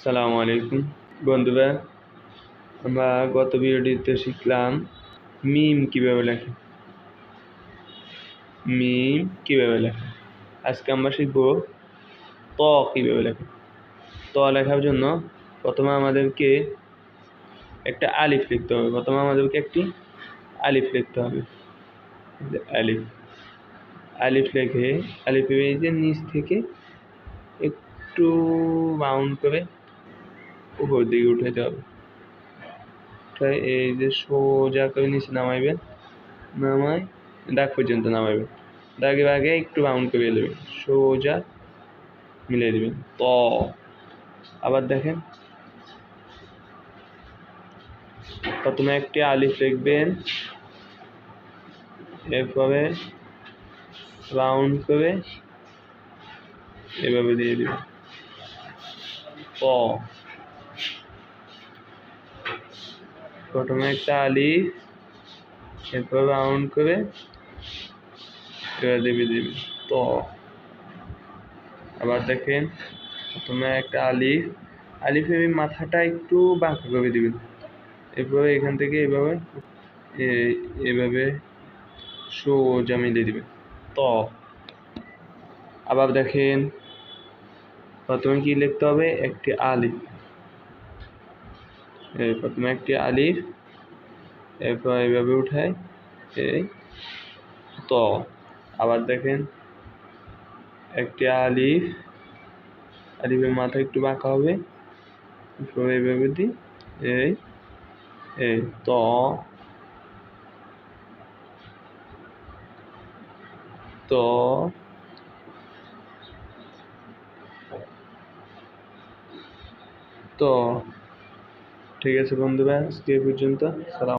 আসসালামু আলাইকুম বন্ধুরা, আমরা গত ভিডিওতে শিখলাম মিম কিভাবে লেখে। আজকে আমরা শিখব ত কিভাবে লেখে। ত লেখার জন্য প্রথমে আমাদেরকে একটা আলিফ লিখতে হবে। আলিফ লিখে আলিফের এই যে নিচ থেকে একটু বাউন্ড করে উপর দিকে উঠাতে হবে। এই যে সোজা করে নিচে নামাইবেন, দাগ পর্যন্ত নামাইবেন। দাগের আগে একটু বাউন্ড করে দেবেন, সোজা মিলিয়ে দেবেন। ত আবার দেখেন, প্রথমে একটি আলিফ লিখবেন, এরপরে রাউন্ড করে এভাবে দিয়ে দিবেন প। প্রথমে একটা আলিফ, এরপর রাউন্ড করে এবার দিয়ে দিবেন ত। আবার দেখেন, প্রথমে একটা আলিফের মাথাটা একটু বাঁকা করে দিবেন, এরপরে এখান থেকে এভাবে সোজা মিলিয়ে দিবেন ত। আবার দেখেন, প্রথমে কি লিখতে হবে, একটি আলিফ, এরপর এভাবে উঠায় এই ত। আবার দেখেন, একটি আলিফের মাথা একটু বাঁকা হবে, এভাবে দিই এই ত। ঠিক আছে বন্ধুরা, আজকে এই পর্যন্ত। সালাম।